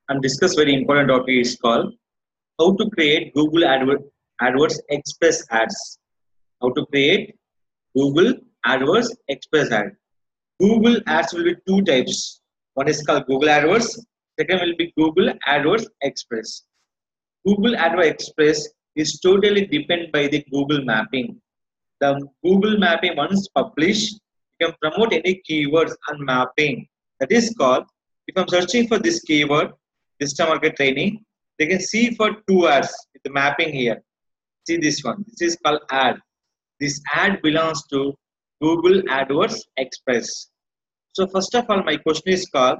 and discuss very important topic is called how to create Google AdWords Express ads. How to create Google AdWords Express ad. Google ads will be two types. One is called Google AdWords. Second will be Google AdWords Express. Google AdWords Express is totally dependent by the Google mapping. The Google mapping once published, you can promote any keywords and mapping. That is called, if I'm searching for this keyword, digital market training, they can see for two ads with the mapping here. See this one. This is called ad. This ad belongs to Google AdWords Express. So first of all, my question is called,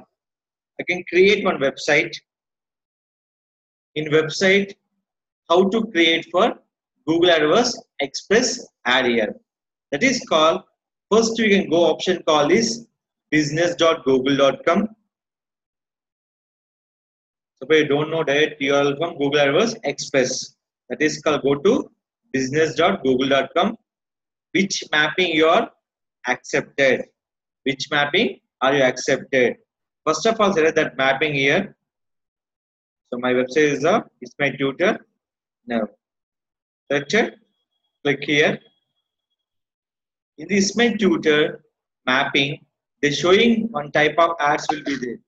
I can create one website. In website, how to create for Google AdWords Express ad here. That is called, first we can go option called is business.google.com. So if you don't know direct URL from Google AdWords Express, that is called go to business.google.com. Which mapping you are accepted? Which mapping are you accepted? First of all, select that mapping here. So my website is my tutor. Now, search it. Click here. In this my tutor mapping, the showing one type of ads will be there.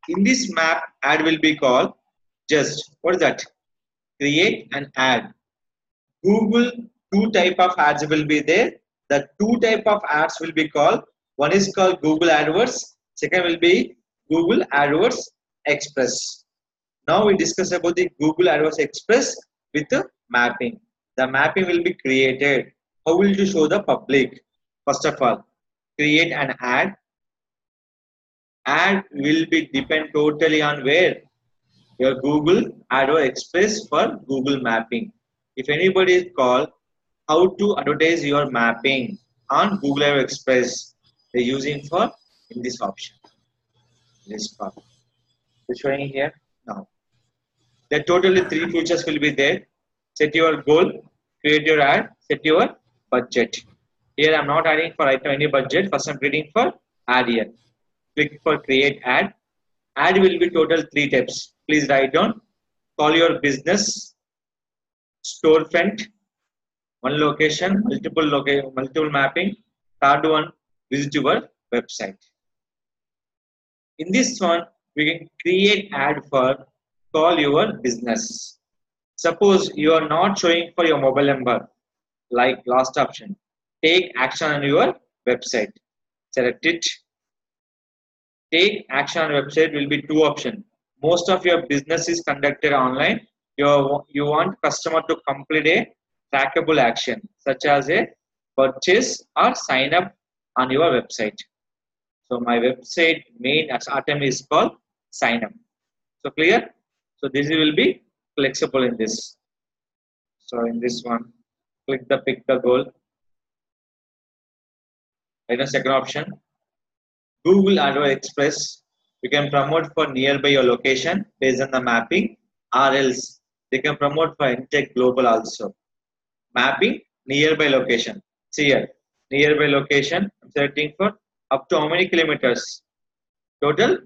In this map, ad will be called just, what is that? Create an ad. Google, two type of ads will be there. The two type of ads will be called, one is called Google AdWords, second will be Google AdWords Express. Now we discuss about the Google AdWords Express with the mapping. The mapping will be created. How will you show the public? First of all, create an ad. Ad will be depend totally on where? Your Google AdWords Express for Google mapping. If anybody is called how to advertise your mapping on Google AdWords Express, they're using for in this option. This part. We're showing here now. There totally three features will be there. Set your goal, create your ad, set your budget. Here I'm not adding for right now any budget. First I'm creating for ad here. Click for create ad. Ad will be total three types. Please write down. Call your business, storefront, one location, multiple mapping. Third one, visit your website. In this one, we can create ad for call your business. Suppose you are not showing for your mobile number, like last option. Take action on your website. Select it. Take action on website will be two options. Most of your business is conducted online. You want customer to complete a trackable action, such as a purchase or sign up on your website. So my website main item is called sign up. So clear? So this will be flexible in this. So in this one, click the pick the goal. And the second option, Google AdWords Express. You can promote for nearby your location based on the mapping, or else they can promote for entire global also. Mapping nearby location. See here, nearby location. I'm selecting for up to how many kilometers? Total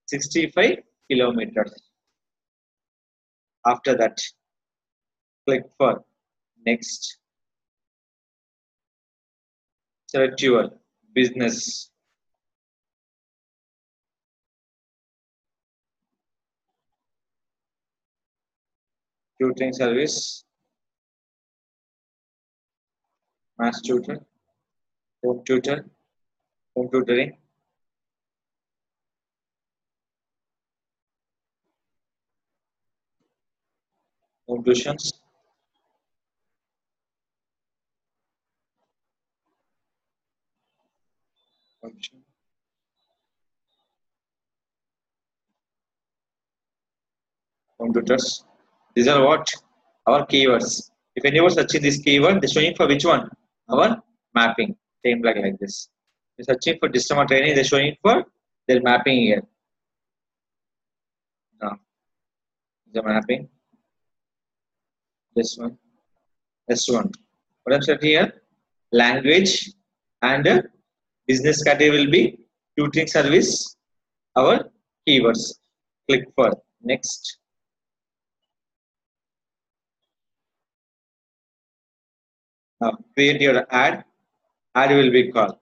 65 kilometers. After that, click for next. Select your business. Tutoring service, mass tutor, home tutor, home tutoring, home tuitions, home tutors. These are what? Our keywords. If anyone searching this keyword, they're showing for which one? Our mapping. Same like this. They're searching for digital training, they're showing for their mapping here. Now, the mapping. This one. This one. What I'm saying here? Language and business category will be tutoring service. Our keywords. Click for Next. Now create your ad. Ad will be called.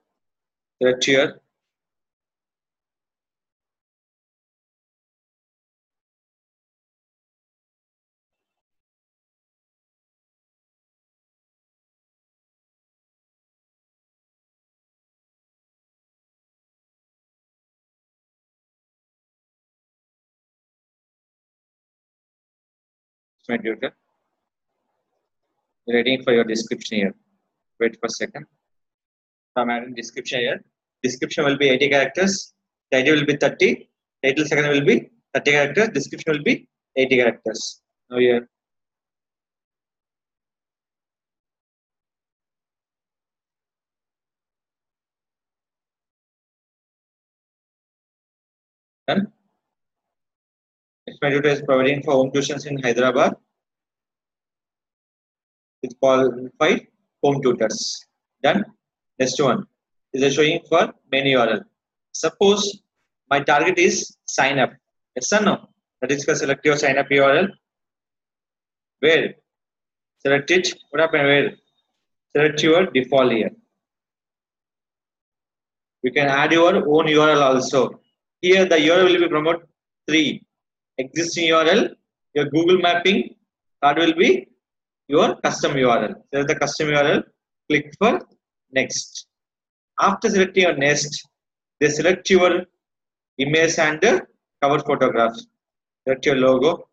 Select here. Waiting for your description here. Wait for a second. I'm adding description here. Description will be 80 characters. Title will be 30. Title second will be 30 characters. Description will be 80 characters. Now here. Done. Tutor is providing for home tuitions in Hyderabad. It's qualified home tutors. Done. Next one is showing for main URL. Suppose my target is sign up. Yes or no? That is, select your sign up URL. Where? Select it. What happened? Where? Select your default here. You can add your own URL also. Here the URL will be promote 3. Existing URL, your Google mapping, that will be your custom URL. Select the custom URL, click for next. After selecting your next, they select your image and cover photographs. Select your logo.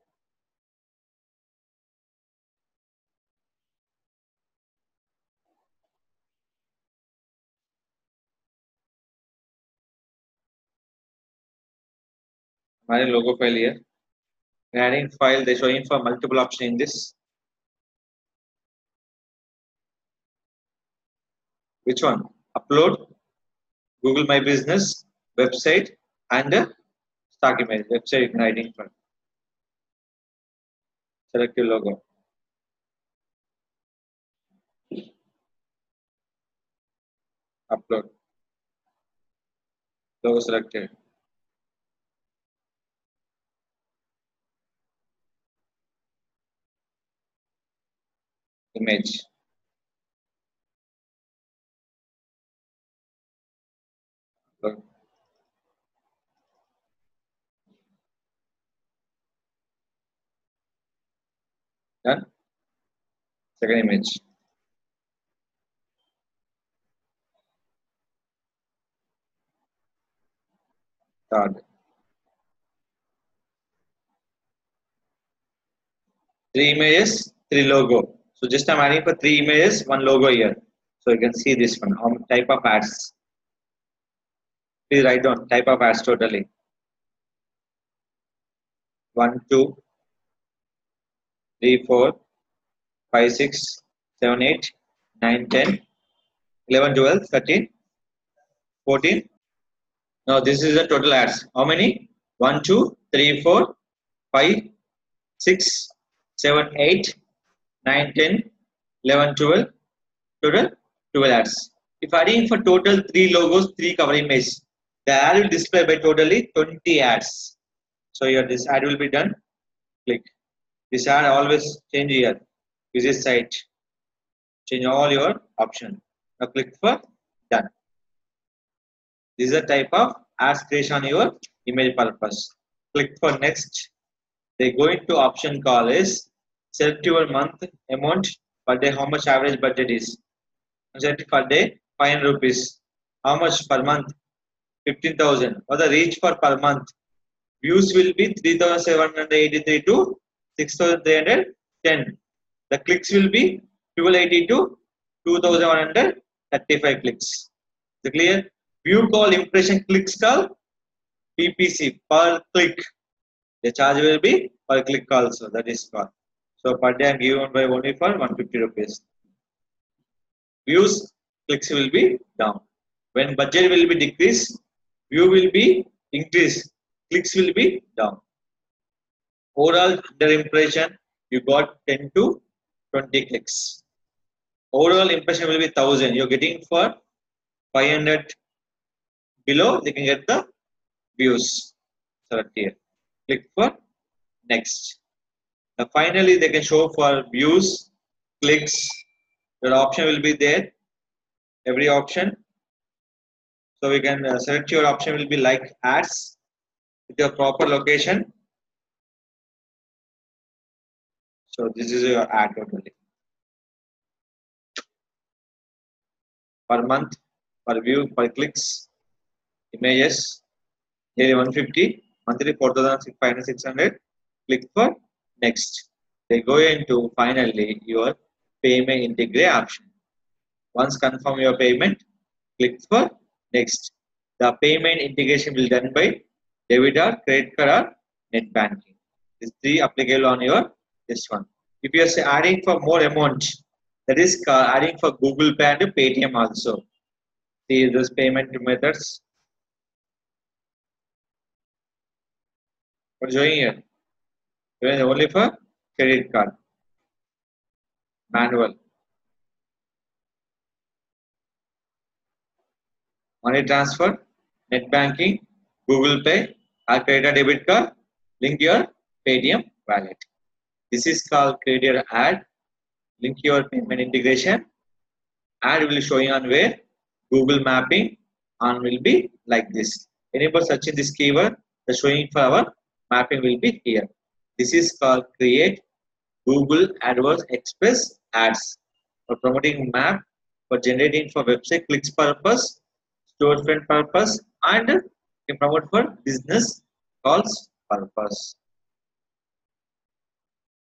My logo file here. Adding file, they showing for multiple options in this. Which one? Upload, Google My Business, website, and stock image. Website igniting file. Select your logo. Upload. Logo selected. Image. Upload. Done. Second image. Third. 3 images, 3 logo. So just I'm adding for 3 images, 1 logo here. So you can see this one. Type of ads. Please write down type of ads totally. 1, 2, 3, 4, 5, 6, 7, 8, 9, 10, 11, 12, 13, 14. Now this is the total ads. How many? 1, 2, 3, 4, 5, 6, 7, 8, 9, 10, 11, 12. Total 12 ads. If adding for total 3 logos, 3 cover image, the ad will display by totally 20 ads. So here this ad will be done. Click. This ad always change here. Visit site. Change all your option. Now click for done. This is a type of ads creation on your email purpose. Click for next. They go into option call is select your month amount per day, how much average budget is. Select per day 500 rupees. How much per month? 15,000. Or the reach for per month. Views will be 3,783 to 6,310. The clicks will be 1280 to 2,135 clicks. Is it clear? View call, impression, clicks call, PPC per click. The charge will be per click also. That is called. So per day I am given by only for 150 rupees. Views, clicks will be down. When budget will be decreased, view will be increased, clicks will be down. Overall under impression, you got 10 to 20 clicks. Overall impression will be 1000. You're getting for 500 below, they can get the views. Select here. Click for next. Now finally, they can show for views, clicks. Your option will be there. Every option. So we can select your option will be like ads with your proper location. So this is your ad totally. Per month, per view, per clicks, images, daily 150, monthly 4,500. Click for next. They go into finally your payment integrate option. Once confirm your payment, click for next. The payment integration will done by debit or credit card or net banking. These three applicable on your this one. If you are adding for more amount, that is adding for Google Pay and Paytm also. See those payment methods. What's showing here? Showing only for credit card, manual, money transfer, net banking, Google Pay, or credit or debit card. Link your Paytm wallet. This is called create your ad. Link your payment integration. Ad will showing on where Google mapping and will be like this. Anybody searching this keyword, the showing for our mapping will be here. This is called create Google AdWords Express ads for promoting map, for generating for website clicks purpose, storefront purpose, and can promote for business calls purpose.